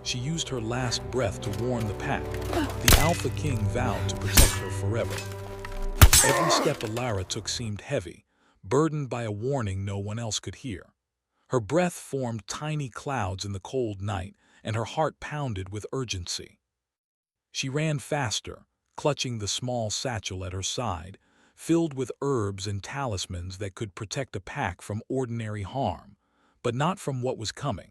She used her last breath to warn the pack. The Alpha King vowed to protect her forever. Every step Alara took seemed heavy, burdened by a warning no one else could hear. Her breath formed tiny clouds in the cold night, and her heart pounded with urgency. She ran faster, clutching the small satchel at her side, filled with herbs and talismans that could protect a pack from ordinary harm, but not from what was coming.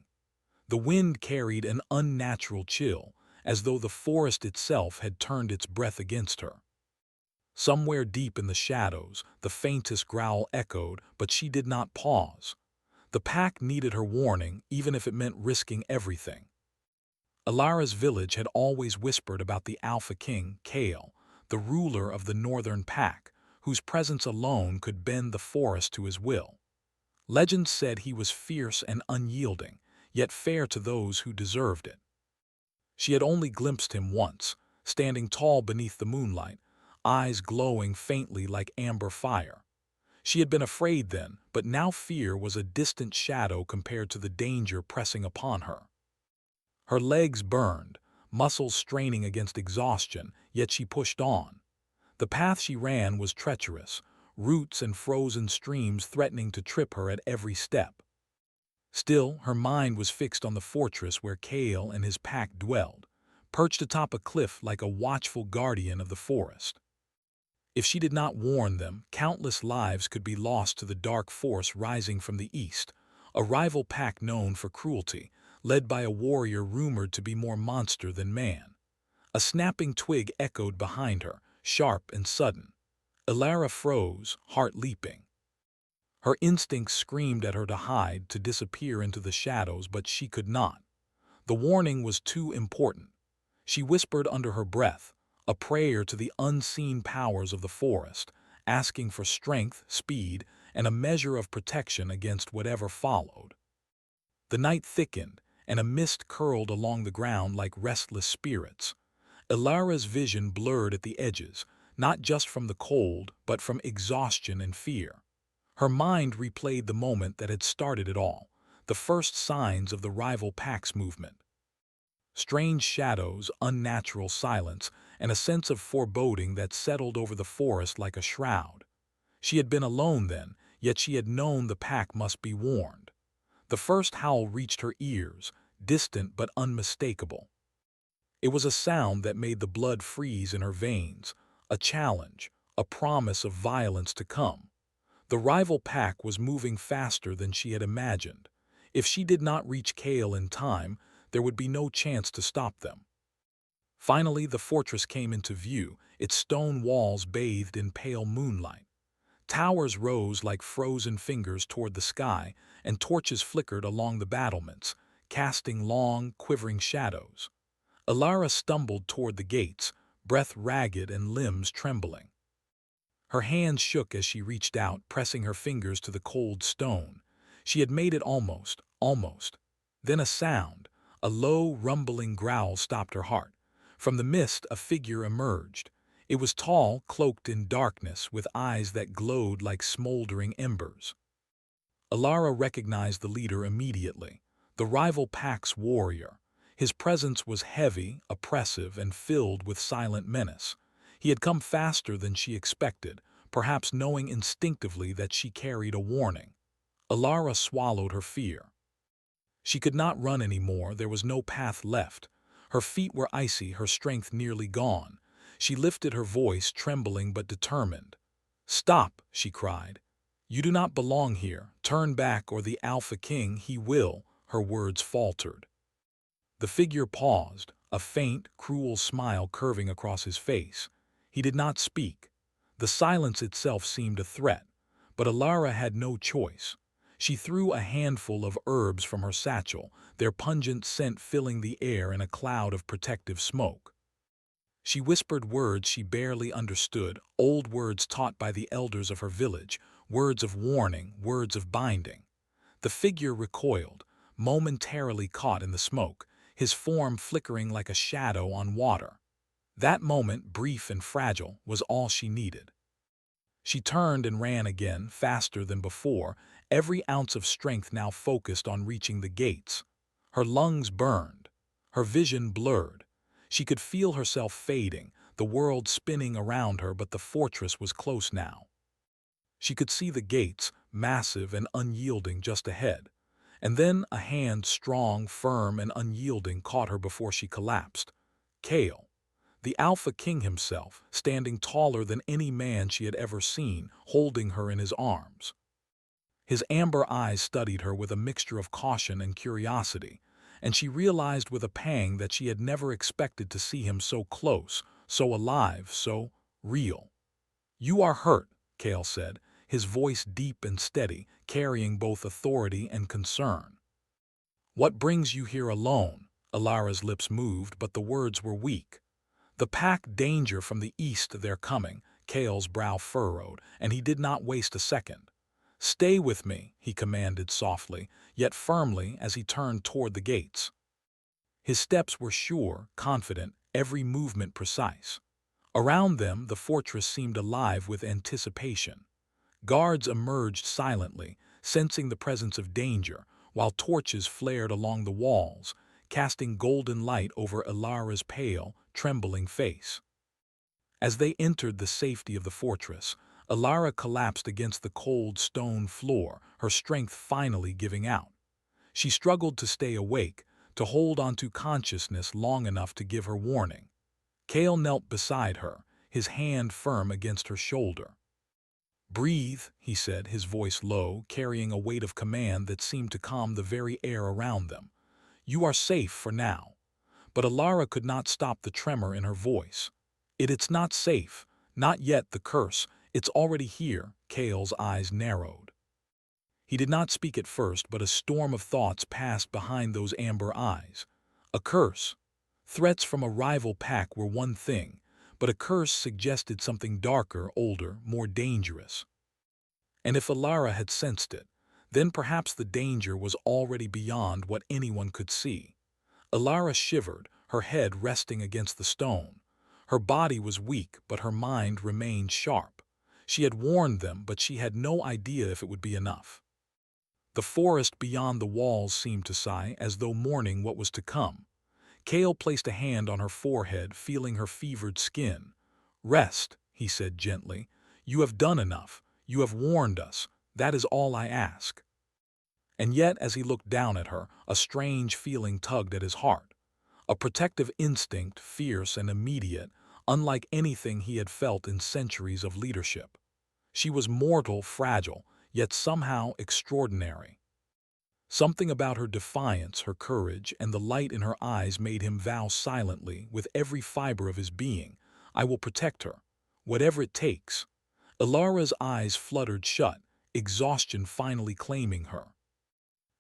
The wind carried an unnatural chill, as though the forest itself had turned its breath against her. Somewhere deep in the shadows, the faintest growl echoed, but she did not pause. The pack needed her warning, even if it meant risking everything. Alara's village had always whispered about the Alpha King, Kale, the ruler of the northern pack, whose presence alone could bend the forest to his will. Legends said he was fierce and unyielding, yet fair to those who deserved it. She had only glimpsed him once, standing tall beneath the moonlight, eyes glowing faintly like amber fire. She had been afraid then, but now fear was a distant shadow compared to the danger pressing upon her. Her legs burned, muscles straining against exhaustion, yet she pushed on. The path she ran was treacherous, roots and frozen streams threatening to trip her at every step. Still, her mind was fixed on the fortress where Kale and his pack dwelled, perched atop a cliff like a watchful guardian of the forest. If she did not warn them, countless lives could be lost to the dark force rising from the east, a rival pack known for cruelty, led by a warrior rumored to be more monster than man. A snapping twig echoed behind her, sharp and sudden. Alara froze, heart leaping. Her instincts screamed at her to hide, to disappear into the shadows, but she could not. The warning was too important. She whispered under her breath, a prayer to the unseen powers of the forest, asking for strength, speed, and a measure of protection against whatever followed. The night thickened, and a mist curled along the ground like restless spirits. Alara's vision blurred at the edges, not just from the cold, but from exhaustion and fear. Her mind replayed the moment that had started it all, the first signs of the rival pack's movement. Strange shadows, unnatural silence, and a sense of foreboding that settled over the forest like a shroud. She had been alone then, yet she had known the pack must be warned. The first howl reached her ears, distant but unmistakable. It was a sound that made the blood freeze in her veins, a challenge, a promise of violence to come. The rival pack was moving faster than she had imagined. If she did not reach Kale in time, there would be no chance to stop them. Finally, the fortress came into view, its stone walls bathed in pale moonlight. Towers rose like frozen fingers toward the sky, and torches flickered along the battlements, casting long, quivering shadows. Alara stumbled toward the gates, breath ragged and limbs trembling. Her hands shook as she reached out, pressing her fingers to the cold stone. She had made it almost. Then a sound, a low, rumbling growl stopped her heart. From the mist, a figure emerged. It was tall, cloaked in darkness, with eyes that glowed like smoldering embers. Alara recognized the leader immediately, the rival pack's warrior. His presence was heavy, oppressive, and filled with silent menace. He had come faster than she expected, perhaps knowing instinctively that she carried a warning. Alara swallowed her fear. She could not run anymore, there was no path left. Her feet were icy, her strength nearly gone. She lifted her voice, trembling but determined. "Stop," she cried. "You do not belong here. Turn back, or the Alpha King, he will," her words faltered. The figure paused, a faint, cruel smile curving across his face. He did not speak. The silence itself seemed a threat, but Alara had no choice. She threw a handful of herbs from her satchel, their pungent scent filling the air in a cloud of protective smoke. She whispered words she barely understood, old words taught by the elders of her village, words of warning, words of binding. The figure recoiled, momentarily caught in the smoke, his form flickering like a shadow on water. That moment, brief and fragile, was all she needed. She turned and ran again, faster than before, every ounce of strength now focused on reaching the gates. Her lungs burned. Her vision blurred. She could feel herself fading, the world spinning around her, but the fortress was close now. She could see the gates, massive and unyielding, just ahead. And then a hand, strong, firm, and unyielding, caught her before she collapsed. Kale, the Alpha King himself, standing taller than any man she had ever seen, holding her in his arms. His amber eyes studied her with a mixture of caution and curiosity, and she realized with a pang that she had never expected to see him so close, so alive, so real. "You are hurt," Kale said, his voice deep and steady, carrying both authority and concern. "What brings you here alone?" Alara's lips moved, but the words were weak. "The pack, danger from the east, they're coming." Kale's brow furrowed, and he did not waste a second. "Stay with me," he commanded softly, yet firmly, as he turned toward the gates. His steps were sure, confident, every movement precise. Around them, the fortress seemed alive with anticipation. Guards emerged silently, sensing the presence of danger, while torches flared along the walls, casting golden light over Alara's pale, trembling face. As they entered the safety of the fortress, Alara collapsed against the cold stone floor, her strength finally giving out. She struggled to stay awake, to hold onto consciousness long enough to give her warning. Kale knelt beside her, his hand firm against her shoulder. "Breathe," he said, his voice low, carrying a weight of command that seemed to calm the very air around them. "You are safe for now." But Alara could not stop the tremor in her voice. It's not safe. Not yet, the curse. It's already here." Kale's eyes narrowed. He did not speak at first, but a storm of thoughts passed behind those amber eyes. A curse. Threats from a rival pack were one thing, but a curse suggested something darker, older, more dangerous. And if Alara had sensed it, then perhaps the danger was already beyond what anyone could see. Alara shivered, her head resting against the stone. Her body was weak, but her mind remained sharp. She had warned them, but she had no idea if it would be enough. The forest beyond the walls seemed to sigh, as though mourning what was to come. Kale placed a hand on her forehead, feeling her fevered skin. "Rest," he said gently. "You have done enough. You have warned us. That is all I ask." And yet, as he looked down at her, a strange feeling tugged at his heart. A protective instinct, fierce and immediate, unlike anything he had felt in centuries of leadership. She was mortal, fragile, yet somehow extraordinary. Something about her defiance, her courage, and the light in her eyes made him vow silently, with every fiber of his being, "I will protect her, whatever it takes." Alara's eyes fluttered shut, exhaustion finally claiming her.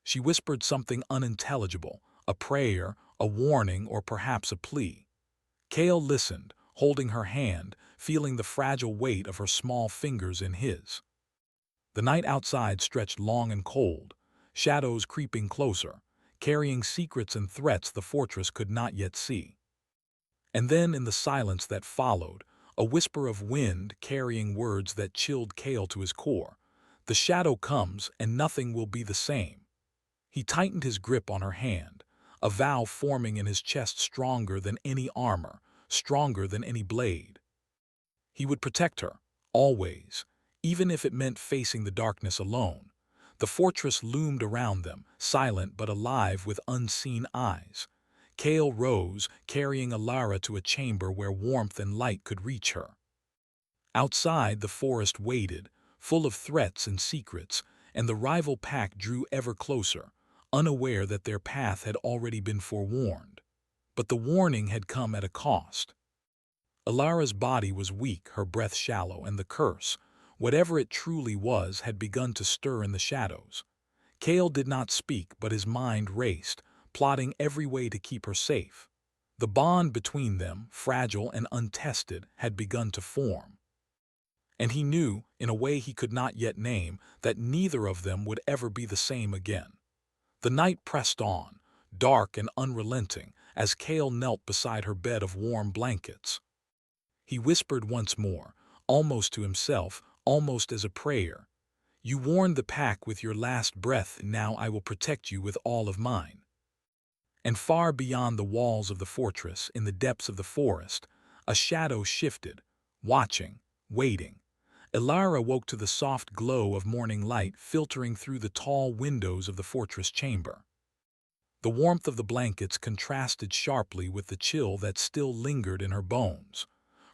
She whispered something unintelligible, a prayer, a warning, or perhaps a plea. Kale listened, holding her hand, feeling the fragile weight of her small fingers in his. The night outside stretched long and cold, shadows creeping closer, carrying secrets and threats the fortress could not yet see. And then, in the silence that followed, a whisper of wind carrying words that chilled Kale to his core. "The shadow comes, and nothing will be the same." He tightened his grip on her hand, a vow forming in his chest stronger than any armor, stronger than any blade. He would protect her, always, even if it meant facing the darkness alone. The fortress loomed around them, silent but alive with unseen eyes. Kale rose, carrying Alara to a chamber where warmth and light could reach her. Outside, the forest waited, full of threats and secrets, and the rival pack drew ever closer, unaware that their path had already been forewarned. But the warning had come at a cost. Alara's body was weak, her breath shallow, and the curse, whatever it truly was, had begun to stir in the shadows. Kale did not speak, but his mind raced, plotting every way to keep her safe. The bond between them, fragile and untested, had begun to form. And he knew, in a way he could not yet name, that neither of them would ever be the same again. The night pressed on, dark and unrelenting, as Kale knelt beside her bed of warm blankets. He whispered once more, almost to himself, almost as a prayer, "You warned the pack with your last breath, now I will protect you with all of mine." And far beyond the walls of the fortress, in the depths of the forest, a shadow shifted, watching, waiting. Elara woke to the soft glow of morning light filtering through the tall windows of the fortress chamber. The warmth of the blankets contrasted sharply with the chill that still lingered in her bones.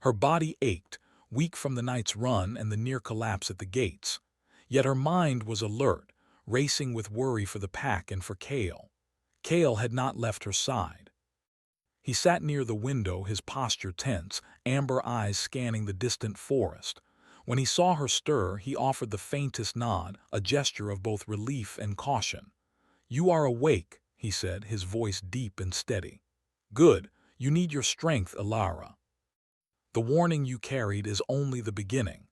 Her body ached, weak from the night's run and the near collapse at the gates. Yet her mind was alert, racing with worry for the pack and for Kale. Kale had not left her side. He sat near the window, his posture tense, amber eyes scanning the distant forest. When he saw her stir, he offered the faintest nod, a gesture of both relief and caution. "You are awake," he said, his voice deep and steady. "Good. You need your strength, Elara. The warning you carried is only the beginning."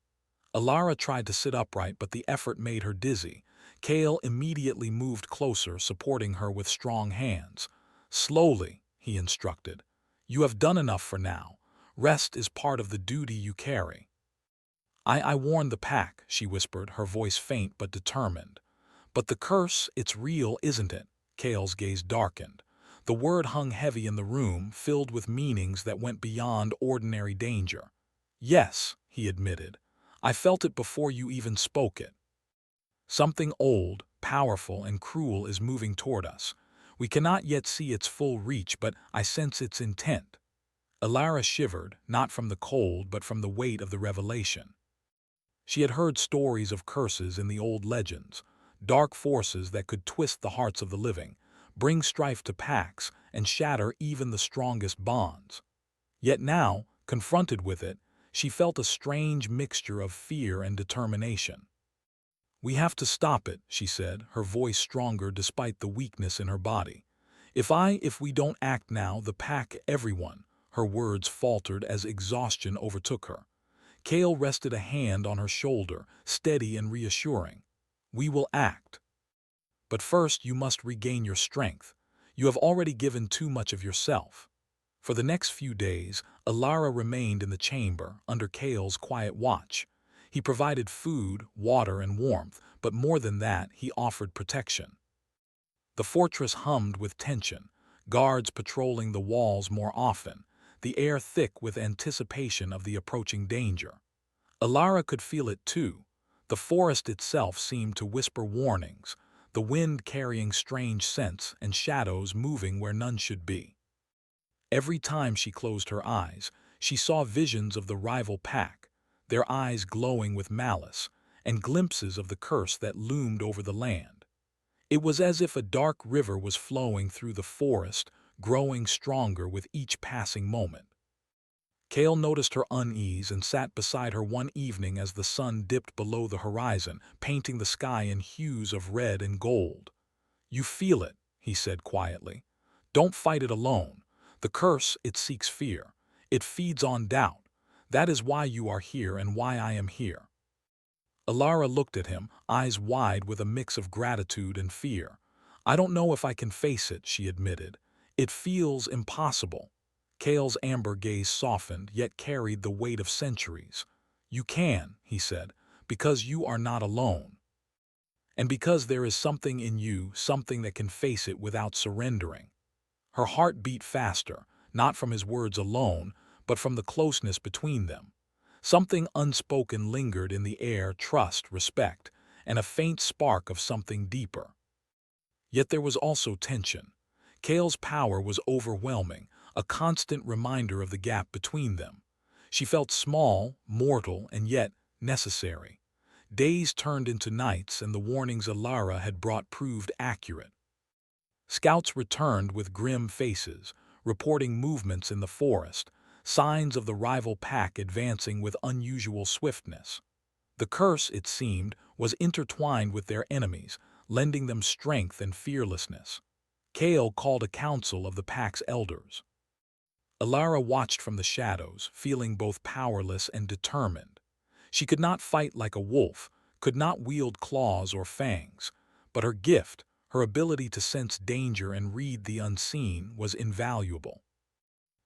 Elara tried to sit upright, but the effort made her dizzy. Kale immediately moved closer, supporting her with strong hands. "Slowly," he instructed. "You have done enough for now. Rest is part of the duty you carry." I warned the pack," she whispered, her voice faint but determined. "But the curse, it's real, isn't it?" Kale's gaze darkened. The word hung heavy in the room, filled with meanings that went beyond ordinary danger. "Yes," he admitted. "I felt it before you even spoke it. Something old, powerful, and cruel is moving toward us. We cannot yet see its full reach, but I sense its intent." Elara shivered, not from the cold but from the weight of the revelation. She had heard stories of curses in the old legends, dark forces that could twist the hearts of the living, bring strife to packs, and shatter even the strongest bonds. Yet now, confronted with it, she felt a strange mixture of fear and determination. "We have to stop it," she said, her voice stronger despite the weakness in her body. If we don't act now, the pack, everyone." Her words faltered as exhaustion overtook her. Kale rested a hand on her shoulder, steady and reassuring. "We will act. But first you must regain your strength. You have already given too much of yourself." For the next few days, Elara remained in the chamber, under Kale's quiet watch. He provided food, water, and warmth, but more than that, he offered protection. The fortress hummed with tension, guards patrolling the walls more often, the air thick with anticipation of the approaching danger. Elara could feel it too. The forest itself seemed to whisper warnings, the wind carrying strange scents and shadows moving where none should be. Every time she closed her eyes, she saw visions of the rival pack, their eyes glowing with malice, and glimpses of the curse that loomed over the land. It was as if a dark river was flowing through the forest, growing stronger with each passing moment. Kale noticed her unease and sat beside her one evening as the sun dipped below the horizon, painting the sky in hues of red and gold. "You feel it," he said quietly. "Don't fight it alone. The curse, it seeks fear. It feeds on doubt. That is why you are here and why I am here." Elara looked at him, eyes wide with a mix of gratitude and fear. "I don't know if I can face it," she admitted. "It feels impossible." Kale's amber gaze softened, yet carried the weight of centuries. "You can," he said, "because you are not alone. And because there is something in you, something that can face it without surrendering." Her heart beat faster, not from his words alone, but from the closeness between them. Something unspoken lingered in the air, trust, respect, and a faint spark of something deeper. Yet there was also tension. Kale's power was overwhelming, a constant reminder of the gap between them. She felt small, mortal, and yet necessary. Days turned into nights, and the warnings Elara had brought proved accurate. Scouts returned with grim faces, reporting movements in the forest, signs of the rival pack advancing with unusual swiftness. The curse, it seemed, was intertwined with their enemies, lending them strength and fearlessness. Kale called a council of the pack's elders. Elara watched from the shadows, feeling both powerless and determined. She could not fight like a wolf, could not wield claws or fangs, but her gift, her ability to sense danger and read the unseen, was invaluable.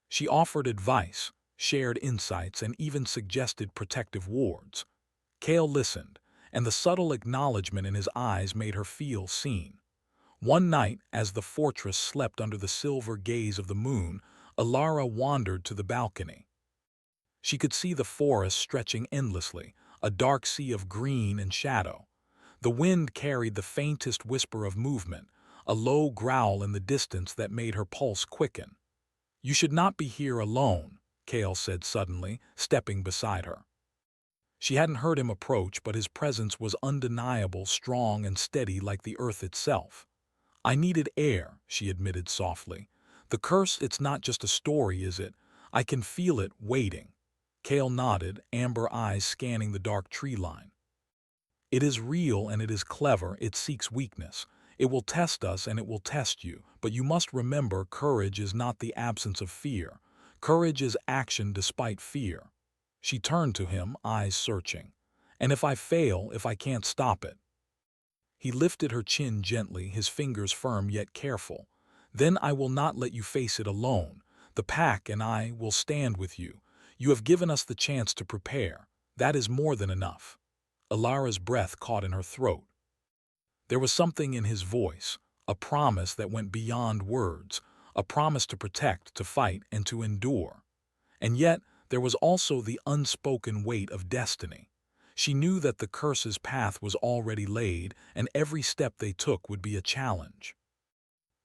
She offered advice, shared insights, and even suggested protective wards. Kale listened, and the subtle acknowledgement in his eyes made her feel seen. One night, as the fortress slept under the silver gaze of the moon, Alara wandered to the balcony. She could see the forest stretching endlessly, a dark sea of green and shadow. The wind carried the faintest whisper of movement, a low growl in the distance that made her pulse quicken. "You should not be here alone," Kale said suddenly, stepping beside her. She hadn't heard him approach, but his presence was undeniable, strong and steady like the earth itself. "I needed air," she admitted softly. "The curse, it's not just a story, is it? I can feel it waiting." Kale nodded, amber eyes scanning the dark tree line. "It is real and it is clever. It seeks weakness. It will test us and it will test you. But you must remember, courage is not the absence of fear. Courage is action despite fear." She turned to him, eyes searching. "And if I fail, if I can't stop it?" He lifted her chin gently, his fingers firm yet careful. "Then I will not let you face it alone. The pack and I will stand with you. You have given us the chance to prepare. That is more than enough." Alara's breath caught in her throat. There was something in his voice, a promise that went beyond words, a promise to protect, to fight, and to endure. And yet, there was also the unspoken weight of destiny. She knew that the curse's path was already laid, and every step they took would be a challenge.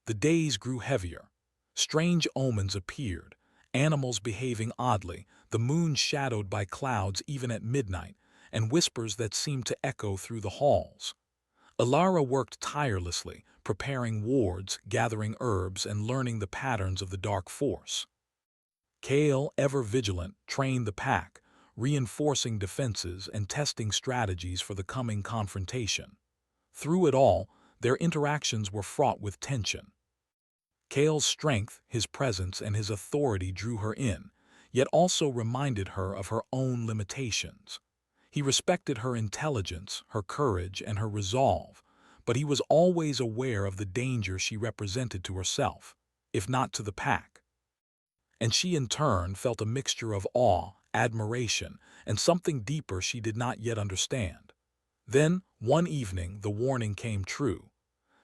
The days grew heavier. Strange omens appeared, animals behaving oddly, the moon shadowed by clouds even at midnight, and whispers that seemed to echo through the halls. Alara worked tirelessly, preparing wards, gathering herbs, and learning the patterns of the dark force. Kale, ever vigilant, trained the pack, reinforcing defenses and testing strategies for the coming confrontation. Through it all, their interactions were fraught with tension. Kale's strength, his presence, and his authority drew her in, yet also reminded her of her own limitations. He respected her intelligence, her courage, and her resolve, but he was always aware of the danger she represented to herself, if not to the pack. And she in turn felt a mixture of awe, admiration, and something deeper she did not yet understand. Then, one evening, the warning came true.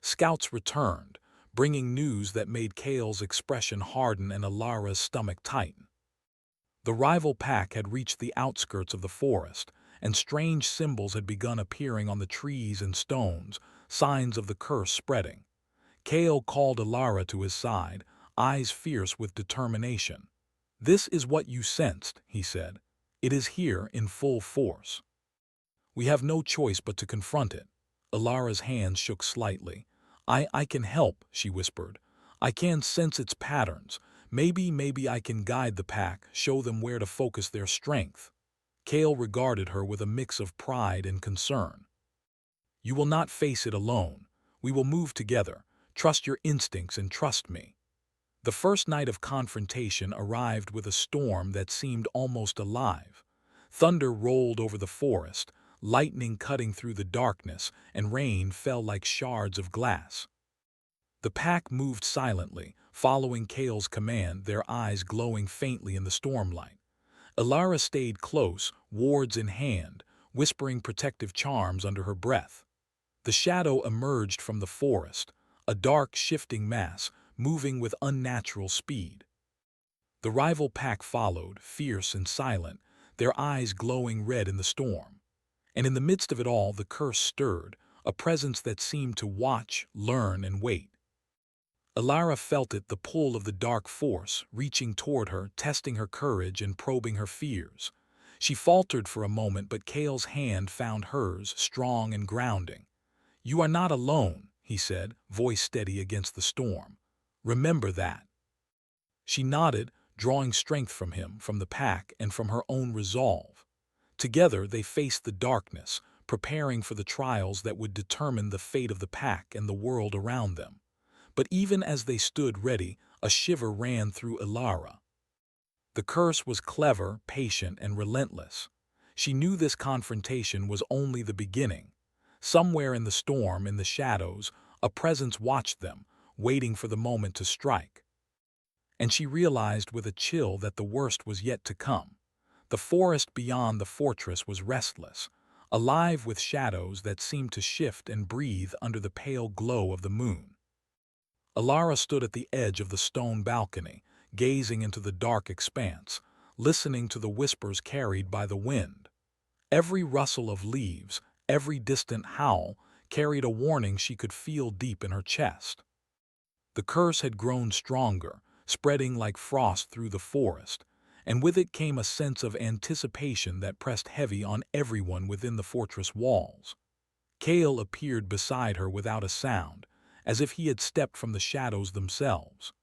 Scouts returned, bringing news that made Kale's expression harden and Alara's stomach tighten. The rival pack had reached the outskirts of the forest, and strange symbols had begun appearing on the trees and stones, signs of the curse spreading. Kale called Alara to his side, eyes fierce with determination. "This is what you sensed," he said. "It is here in full force. We have no choice but to confront it." Alara's hands shook slightly. I can help," she whispered. "I can sense its patterns. Maybe I can guide the pack, show them where to focus their strength." Kale regarded her with a mix of pride and concern. "You will not face it alone. We will move together. Trust your instincts and trust me." The first night of confrontation arrived with a storm that seemed almost alive. Thunder rolled over the forest, lightning cutting through the darkness, and rain fell like shards of glass. The pack moved silently, following Kale's command, their eyes glowing faintly in the stormlight. Alara stayed close, wards in hand, whispering protective charms under her breath. The shadow emerged from the forest, a dark, shifting mass, moving with unnatural speed. The rival pack followed, fierce and silent, their eyes glowing red in the storm. And in the midst of it all, the curse stirred, a presence that seemed to watch, learn, and wait. Alara felt it, the pull of the dark force, reaching toward her, testing her courage and probing her fears. She faltered for a moment, but Kale's hand found hers, strong and grounding. "You are not alone," he said, voice steady against the storm. "Remember that." She nodded, drawing strength from him, from the pack, and from her own resolve. Together they faced the darkness, preparing for the trials that would determine the fate of the pack and the world around them. But even as they stood ready, a shiver ran through Alara. The curse was clever, patient, and relentless. She knew this confrontation was only the beginning. Somewhere in the storm, in the shadows, a presence watched them, waiting for the moment to strike. And she realized with a chill that the worst was yet to come. The forest beyond the fortress was restless, alive with shadows that seemed to shift and breathe under the pale glow of the moon. Alara stood at the edge of the stone balcony, gazing into the dark expanse, listening to the whispers carried by the wind. Every rustle of leaves, every distant howl, carried a warning she could feel deep in her chest. The curse had grown stronger, spreading like frost through the forest, and with it came a sense of anticipation that pressed heavy on everyone within the fortress walls. Kale appeared beside her without a sound, as if he had stepped from the shadows themselves.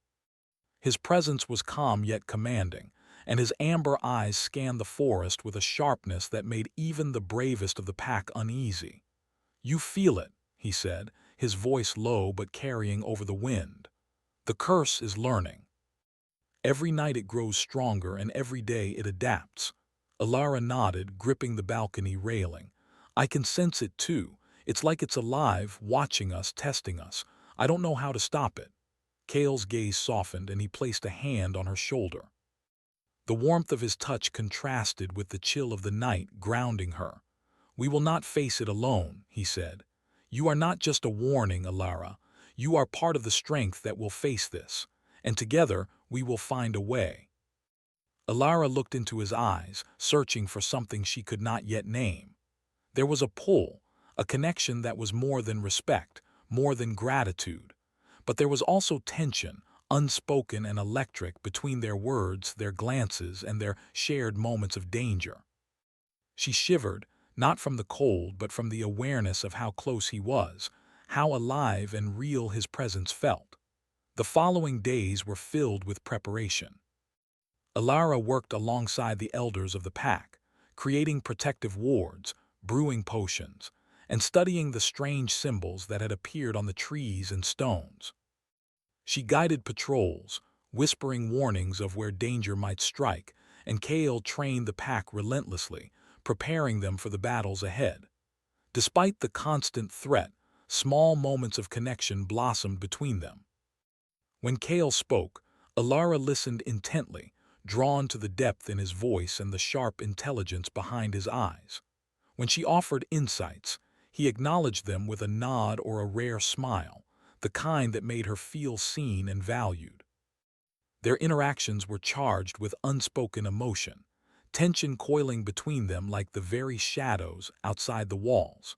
His presence was calm yet commanding, and his amber eyes scanned the forest with a sharpness that made even the bravest of the pack uneasy. "You feel it," he said, his voice low but carrying over the wind. "The curse is learning. Every night it grows stronger and every day it adapts." Alara nodded, gripping the balcony railing. "I can sense it too. It's like it's alive, watching us, testing us. I don't know how to stop it." Kale's gaze softened and he placed a hand on her shoulder. The warmth of his touch contrasted with the chill of the night, grounding her. "We will not face it alone," he said. "You are not just a warning, Alara. You are part of the strength that will face this, and together we will find a way." Alara looked into his eyes, searching for something she could not yet name. There was a pull, a connection that was more than respect, more than gratitude. But there was also tension, unspoken and electric, between their words, their glances, and their shared moments of danger. She shivered, not from the cold but from the awareness of how close he was, how alive and real his presence felt. The following days were filled with preparation. Alara worked alongside the elders of the pack, creating protective wards, brewing potions, and studying the strange symbols that had appeared on the trees and stones. She guided patrols, whispering warnings of where danger might strike, and Kale trained the pack relentlessly, preparing them for the battles ahead. Despite the constant threat, small moments of connection blossomed between them. When Kale spoke, Alara listened intently, drawn to the depth in his voice and the sharp intelligence behind his eyes. When she offered insights, he acknowledged them with a nod or a rare smile, the kind that made her feel seen and valued. Their interactions were charged with unspoken emotion, tension coiling between them like the very shadows outside the walls.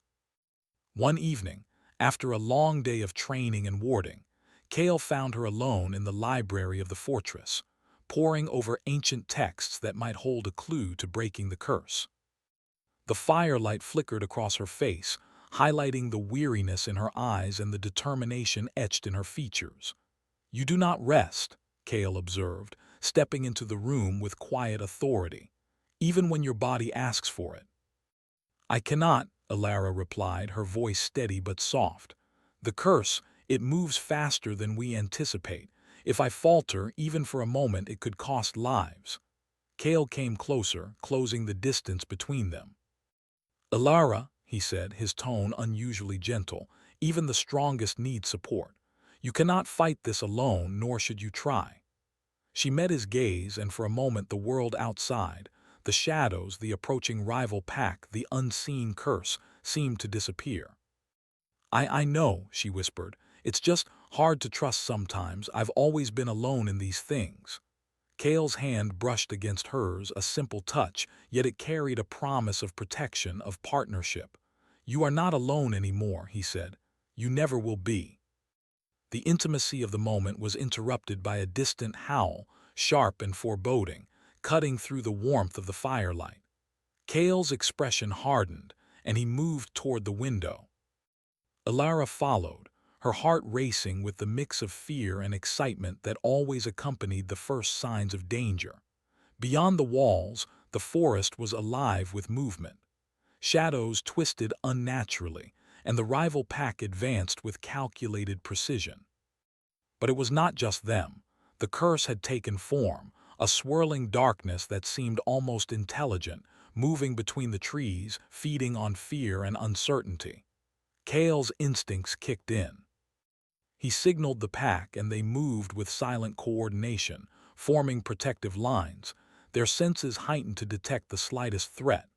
One evening, after a long day of training and warding, Kale found her alone in the library of the fortress, poring over ancient texts that might hold a clue to breaking the curse. The firelight flickered across her face, highlighting the weariness in her eyes and the determination etched in her features. "You do not rest," Kale observed, stepping into the room with quiet authority, "even when your body asks for it." "I cannot," Alara replied, her voice steady but soft. "The curse, it moves faster than we anticipate. If I falter, even for a moment, it could cost lives." Kale came closer, closing the distance between them. "Alara," he said, his tone unusually gentle, "even the strongest need support. You cannot fight this alone, nor should you try." She met his gaze, and for a moment the world outside, the shadows, the approaching rival pack, the unseen curse, seemed to disappear. I know," she whispered. "It's just hard to trust sometimes. I've always been alone in these things." Kale's hand brushed against hers, a simple touch, yet it carried a promise of protection, of partnership. "You are not alone anymore," he said. "You never will be." The intimacy of the moment was interrupted by a distant howl, sharp and foreboding, cutting through the warmth of the firelight. Kale's expression hardened, and he moved toward the window. Alara followed, her heart racing with the mix of fear and excitement that always accompanied the first signs of danger. Beyond the walls, the forest was alive with movement. Shadows twisted unnaturally, and the rival pack advanced with calculated precision. But it was not just them. The curse had taken form, a swirling darkness that seemed almost intelligent, moving between the trees, feeding on fear and uncertainty. Kale's instincts kicked in. He signaled the pack, and they moved with silent coordination, forming protective lines, their senses heightened to detect the slightest threat.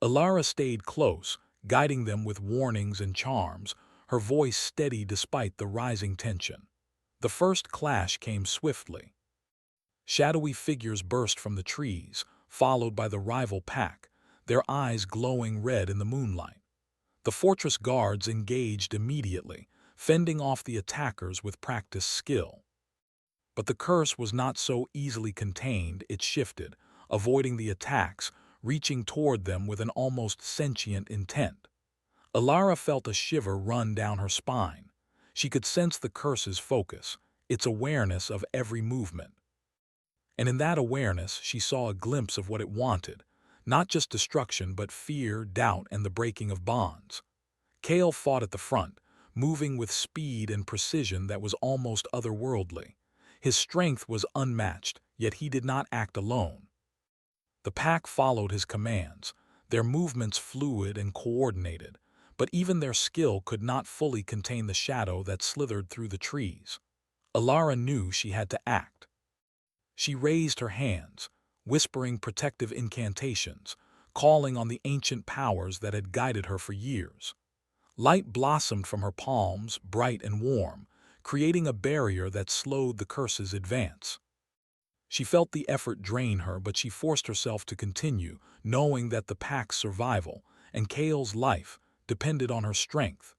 Alara stayed close, guiding them with warnings and charms, her voice steady despite the rising tension. The first clash came swiftly. Shadowy figures burst from the trees, followed by the rival pack, their eyes glowing red in the moonlight. The fortress guards engaged immediately, fending off the attackers with practiced skill. But the curse was not so easily contained. It shifted, avoiding the attacks, reaching toward them with an almost sentient intent. Alara felt a shiver run down her spine. She could sense the curse's focus, its awareness of every movement. And in that awareness, she saw a glimpse of what it wanted, not just destruction but fear, doubt, and the breaking of bonds. Kale fought at the front, moving with speed and precision that was almost otherworldly. His strength was unmatched, yet he did not act alone. The pack followed his commands, their movements fluid and coordinated, but even their skill could not fully contain the shadow that slithered through the trees. Alara knew she had to act. She raised her hands, whispering protective incantations, calling on the ancient powers that had guided her for years. Light blossomed from her palms, bright and warm, creating a barrier that slowed the curse's advance. She felt the effort drain her, but she forced herself to continue, knowing that the pack's survival and Kale's life depended on her strength.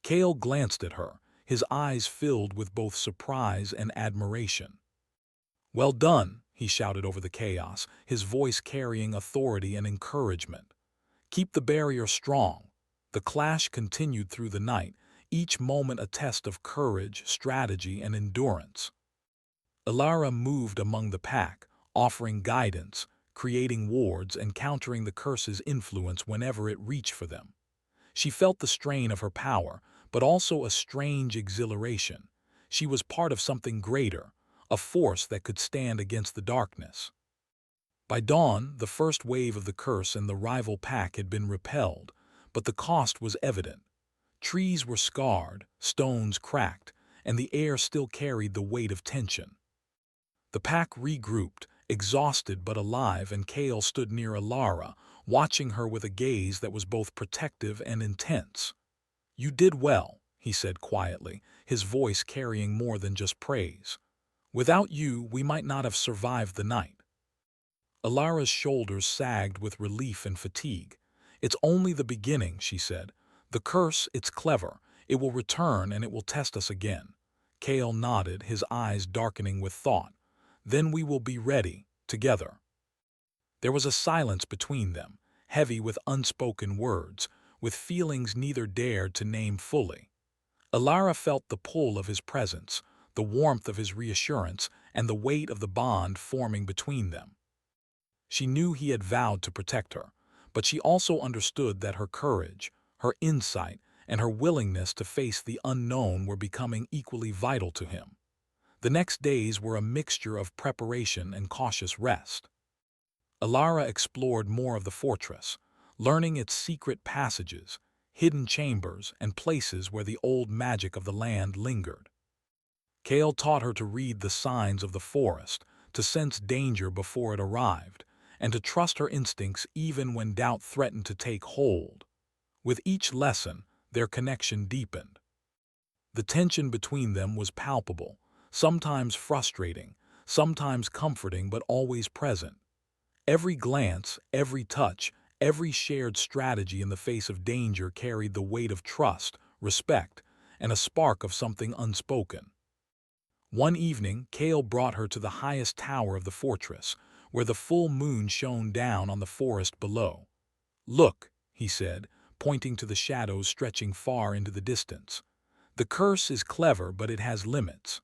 Kale glanced at her, his eyes filled with both surprise and admiration. "Well done," he shouted over the chaos, his voice carrying authority and encouragement. "Keep the barrier strong." The clash continued through the night, each moment a test of courage, strategy, and endurance. Alara moved among the pack, offering guidance, creating wards, and countering the curse's influence whenever it reached for them. She felt the strain of her power, but also a strange exhilaration. She was part of something greater, a force that could stand against the darkness. By dawn, the first wave of the curse and the rival pack had been repelled, but the cost was evident. Trees were scarred, stones cracked, and the air still carried the weight of tension. The pack regrouped, exhausted but alive, and Kale stood near Alara, watching her with a gaze that was both protective and intense. "You did well," he said quietly, his voice carrying more than just praise. "Without you, we might not have survived the night." Alara's shoulders sagged with relief and fatigue. "It's only the beginning," she said. "The curse, it's clever. It will return and it will test us again." Kale nodded, his eyes darkening with thought. "Then we will be ready, together." There was a silence between them, heavy with unspoken words, with feelings neither dared to name fully. Alara felt the pull of his presence, the warmth of his reassurance, and the weight of the bond forming between them. She knew he had vowed to protect her, but she also understood that her courage, her insight, and her willingness to face the unknown were becoming equally vital to him. The next days were a mixture of preparation and cautious rest. Alara explored more of the fortress, learning its secret passages, hidden chambers, and places where the old magic of the land lingered. Kale taught her to read the signs of the forest, to sense danger before it arrived, and to trust her instincts even when doubt threatened to take hold. With each lesson, their connection deepened. The tension between them was palpable, sometimes frustrating, sometimes comforting, but always present. Every glance, every touch, every shared strategy in the face of danger carried the weight of trust, respect, and a spark of something unspoken. One evening, Kale brought her to the highest tower of the fortress, where the full moon shone down on the forest below. "Look," he said, pointing to the shadows stretching far into the distance. "The curse is clever, but it has limits.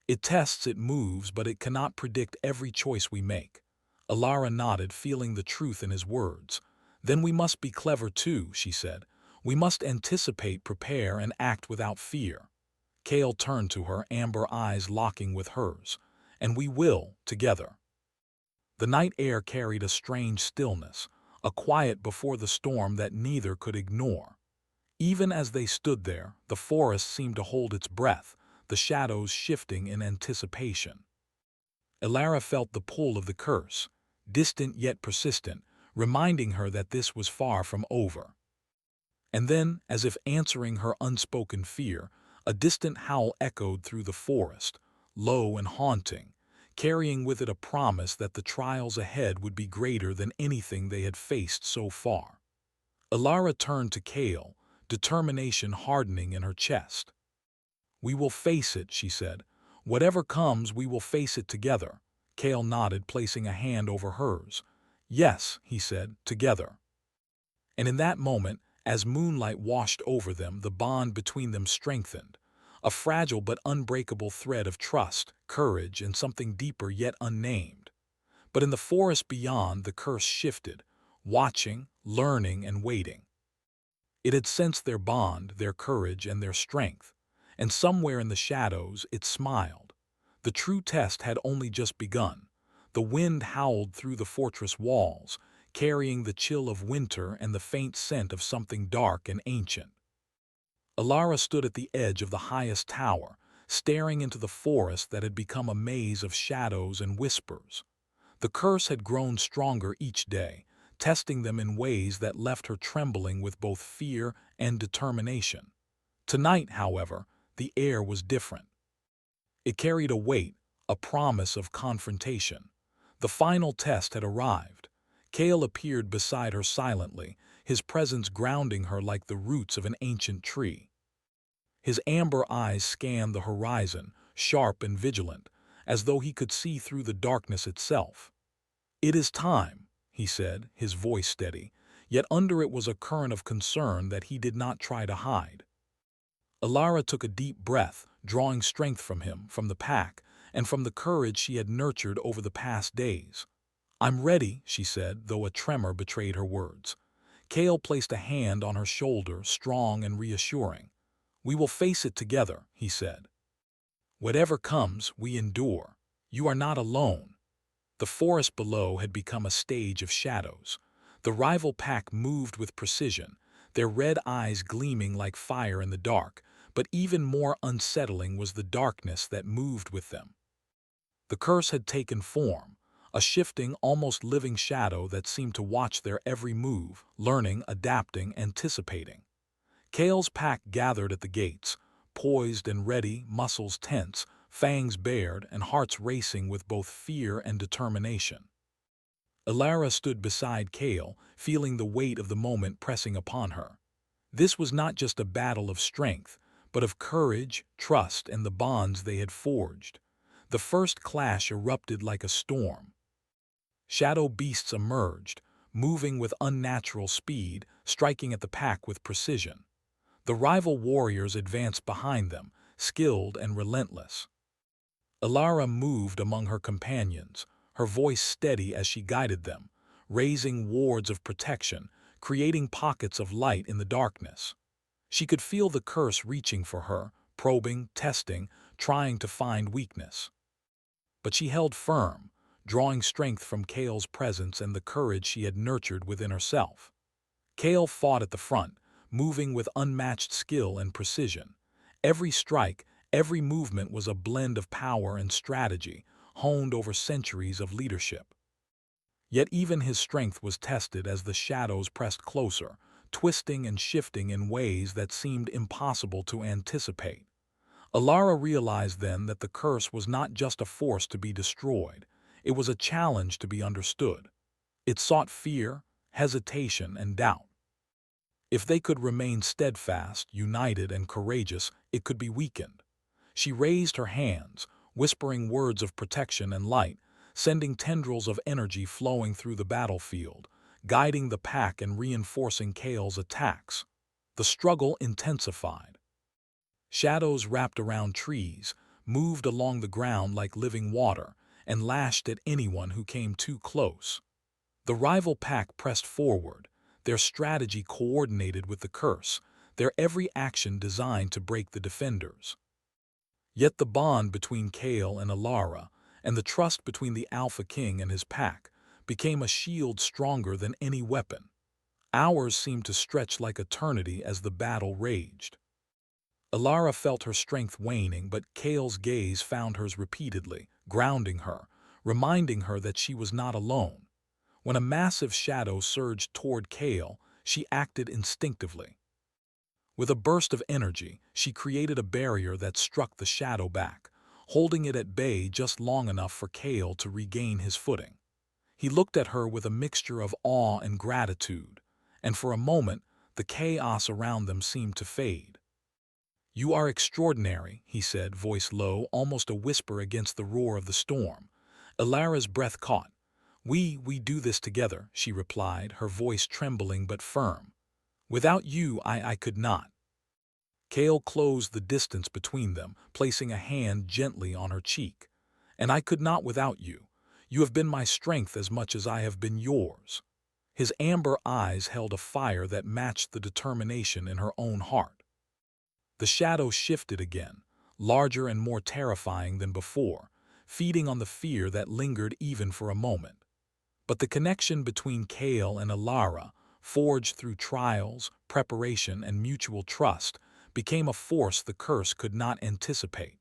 It tests, it moves, but it cannot predict every choice we make." Alara nodded, feeling the truth in his words. "Then we must be clever too," she said. "We must anticipate, prepare, and act without fear." Kale turned to her, amber eyes locking with hers. "And we will, together." The night air carried a strange stillness, a quiet before the storm that neither could ignore. Even as they stood there, the forest seemed to hold its breath, the shadows shifting in anticipation. Alara felt the pull of the curse, distant yet persistent, reminding her that this was far from over. And then, as if answering her unspoken fear, A distant howl echoed through the forest, low and haunting, carrying with it a promise that the trials ahead would be greater than anything they had faced so far. Alara turned to Kale, determination hardening in her chest. "We will face it," she said. "Whatever comes, we will face it together." Kale nodded, placing a hand over hers. "Yes," he said, "together." And in that moment, as moonlight washed over them, the bond between them strengthened, a fragile but unbreakable thread of trust, courage, and something deeper yet unnamed. But in the forest beyond, the curse shifted, watching, learning, and waiting. It had sensed their bond, their courage, and their strength, and somewhere in the shadows it smiled. The true test had only just begun. The wind howled through the fortress walls, carrying the chill of winter and the faint scent of something dark and ancient. Alara stood at the edge of the highest tower, staring into the forest that had become a maze of shadows and whispers. The curse had grown stronger each day, testing them in ways that left her trembling with both fear and determination. Tonight, however, the air was different. It carried a weight, a promise of confrontation. The final test had arrived. Kale appeared beside her silently, his presence grounding her like the roots of an ancient tree. His amber eyes scanned the horizon, sharp and vigilant, as though he could see through the darkness itself. "It is time," he said, his voice steady, yet under it was a current of concern that he did not try to hide. Alara took a deep breath, drawing strength from him, from the pack, and from the courage she had nurtured over the past days. "I'm ready," she said, though a tremor betrayed her words. Kale placed a hand on her shoulder, strong and reassuring. "We will face it together," he said. "Whatever comes, we endure. You are not alone." The forest below had become a stage of shadows. The rival pack moved with precision, their red eyes gleaming like fire in the dark, but even more unsettling was the darkness that moved with them. The curse had taken form, a shifting, almost living shadow that seemed to watch their every move, learning, adapting, anticipating. Kale's pack gathered at the gates, poised and ready, muscles tense, fangs bared, and hearts racing with both fear and determination. Alara stood beside Kale, feeling the weight of the moment pressing upon her. This was not just a battle of strength, but of courage, trust, and the bonds they had forged. The first clash erupted like a storm. Shadow beasts emerged, moving with unnatural speed, striking at the pack with precision. The rival warriors advanced behind them, skilled and relentless. Alara moved among her companions, her voice steady as she guided them, raising wards of protection, creating pockets of light in the darkness. She could feel the curse reaching for her, probing, testing, trying to find weakness. But she held firm, drawing strength from Kale's presence and the courage she had nurtured within herself. Kale fought at the front, moving with unmatched skill and precision. Every strike, every movement was a blend of power and strategy, honed over centuries of leadership. Yet even his strength was tested as the shadows pressed closer, twisting and shifting in ways that seemed impossible to anticipate. Alara realized then that the curse was not just a force to be destroyed, it was a challenge to be understood. It sought fear, hesitation, and doubt. If they could remain steadfast, united, and courageous, it could be weakened. She raised her hands, whispering words of protection and light, sending tendrils of energy flowing through the battlefield, guiding the pack and reinforcing Kale's attacks. The struggle intensified. Shadows wrapped around trees, moved along the ground like living water, and lashed at anyone who came too close. The rival pack pressed forward, their strategy coordinated with the curse, their every action designed to break the defenders. Yet the bond between Kale and Alara, and the trust between the Alpha King and his pack, became a shield stronger than any weapon. Hours seemed to stretch like eternity as the battle raged. Alara felt her strength waning, but Kale's gaze found hers repeatedly, grounding her, reminding her that she was not alone. When a massive shadow surged toward Kale, she acted instinctively. With a burst of energy, she created a barrier that struck the shadow back, holding it at bay just long enough for Kale to regain his footing. He looked at her with a mixture of awe and gratitude, and for a moment, the chaos around them seemed to fade. "You are extraordinary," he said, voice low, almost a whisper against the roar of the storm. Elara's breath caught. We do this together," she replied, her voice trembling but firm. "Without you, I could not." Kale closed the distance between them, placing a hand gently on her cheek. "And I could not without you. You have been my strength as much as I have been yours." His amber eyes held a fire that matched the determination in her own heart. The shadow shifted again, larger and more terrifying than before, feeding on the fear that lingered even for a moment. But the connection between Kale and Elara, forged through trials, preparation, and mutual trust, became a force the curse could not anticipate.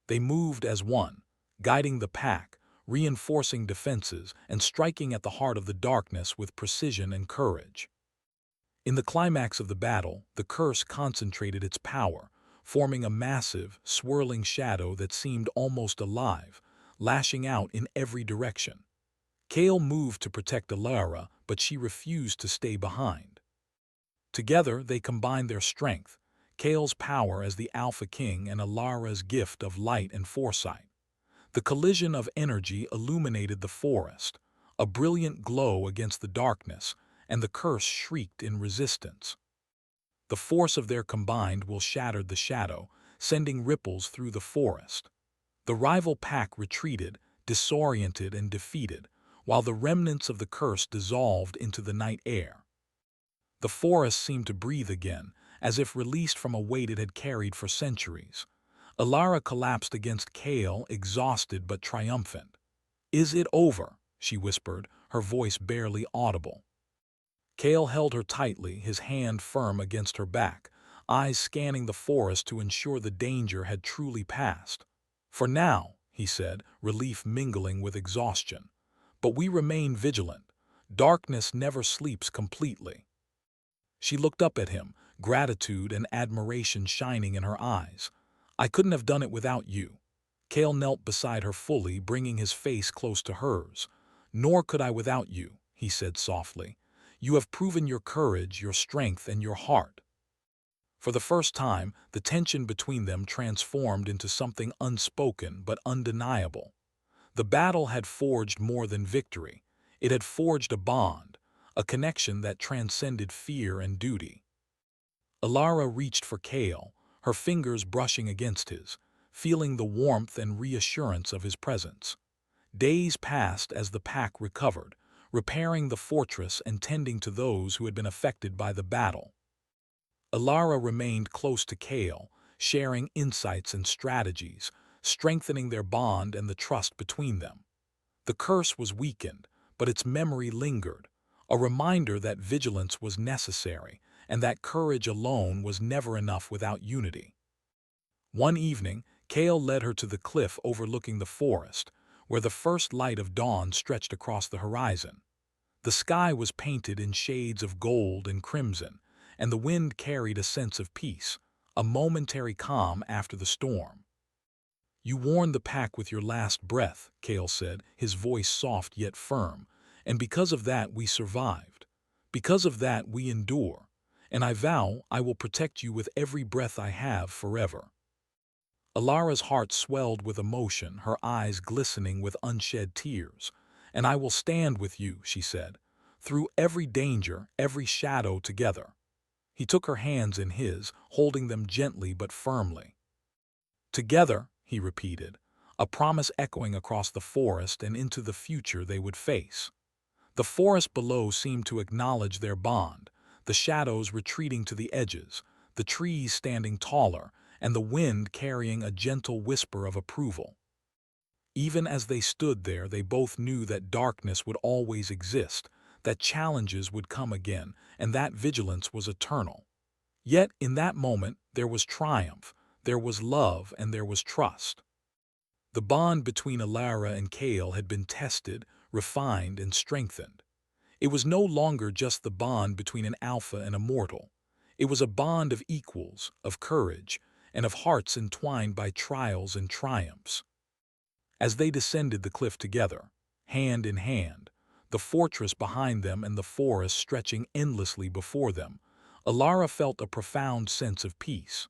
They moved as one, guiding the pack, reinforcing defenses, and striking at the heart of the darkness with precision and courage. In the climax of the battle, the curse concentrated its power, forming a massive, swirling shadow that seemed almost alive, lashing out in every direction. Kale moved to protect Elara, but she refused to stay behind. Together, they combined their strength, Kale's power as the Alpha King and Elara's gift of light and foresight. The collision of energy illuminated the forest, a brilliant glow against the darkness, and the curse shrieked in resistance. The force of their combined will shattered the shadow, sending ripples through the forest. The rival pack retreated, disoriented and defeated, while the remnants of the curse dissolved into the night air. The forest seemed to breathe again, as if released from a weight it had carried for centuries. Elara collapsed against Kale, exhausted but triumphant. "Is it over?" she whispered, her voice barely audible. Kale held her tightly, his hand firm against her back, eyes scanning the forest to ensure the danger had truly passed. "For now," he said, relief mingling with exhaustion. "But we remain vigilant. Darkness never sleeps completely." She looked up at him, gratitude and admiration shining in her eyes. "I couldn't have done it without you." Kale knelt beside her fully, bringing his face close to hers. "Nor could I without you," he said softly. "You have proven your courage, your strength, and your heart." For the first time, the tension between them transformed into something unspoken but undeniable. The battle had forged more than victory. It had forged a bond, a connection that transcended fear and duty. Elara reached for Kale, her fingers brushing against his, feeling the warmth and reassurance of his presence. Days passed as the pack recovered, repairing the fortress and tending to those who had been affected by the battle. Elara remained close to Kale, sharing insights and strategies, strengthening their bond and the trust between them. The curse was weakened, but its memory lingered, a reminder that vigilance was necessary and that courage alone was never enough without unity. One evening, Kale led her to the cliff overlooking the forest, where the first light of dawn stretched across the horizon. The sky was painted in shades of gold and crimson, and the wind carried a sense of peace, a momentary calm after the storm. "You warned the pack with your last breath," Kale said, his voice soft yet firm, "and because of that we survived. Because of that we endure, and I vow I will protect you with every breath I have forever." Elara's heart swelled with emotion, her eyes glistening with unshed tears. "And I will stand with you," she said, "through every danger, every shadow together." He took her hands in his, holding them gently but firmly. "Together," he repeated, a promise echoing across the forest and into the future they would face. The forest below seemed to acknowledge their bond, the shadows retreating to the edges, the trees standing taller, and the wind carrying a gentle whisper of approval. Even as they stood there, they both knew that darkness would always exist, that challenges would come again, and that vigilance was eternal. Yet, in that moment, there was triumph, there was love, and there was trust. The bond between Elara and Kale had been tested, refined, and strengthened. It was no longer just the bond between an alpha and a mortal. It was a bond of equals, of courage, and of hearts entwined by trials and triumphs. As they descended the cliff together, hand in hand, the fortress behind them and the forest stretching endlessly before them, Alara felt a profound sense of peace.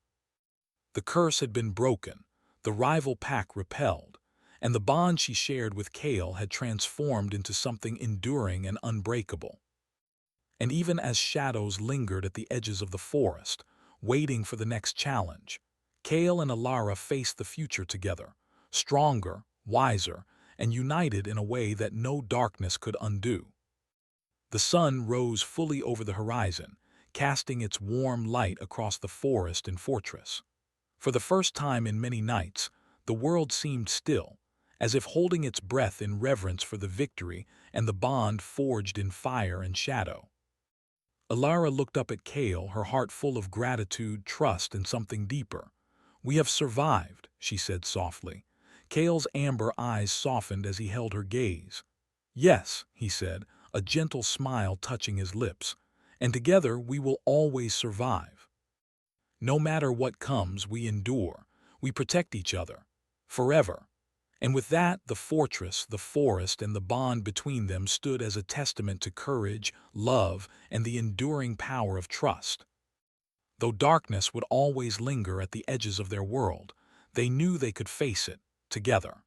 The curse had been broken, the rival pack repelled, and the bond she shared with Kale had transformed into something enduring and unbreakable. And even as shadows lingered at the edges of the forest, waiting for the next challenge, Kale and Alara faced the future together, stronger, wiser, and united in a way that no darkness could undo. The sun rose fully over the horizon, casting its warm light across the forest and fortress. For the first time in many nights, the world seemed still, as if holding its breath in reverence for the victory and the bond forged in fire and shadow. Alara looked up at Kale, her heart full of gratitude, trust, and something deeper. "We have survived," she said softly. Kale's amber eyes softened as he held her gaze. "Yes," he said, a gentle smile touching his lips, "and together we will always survive. No matter what comes, we endure. We protect each other. Forever." And with that, the fortress, the forest, and the bond between them stood as a testament to courage, love, and the enduring power of trust. Though darkness would always linger at the edges of their world, they knew they could face it, together.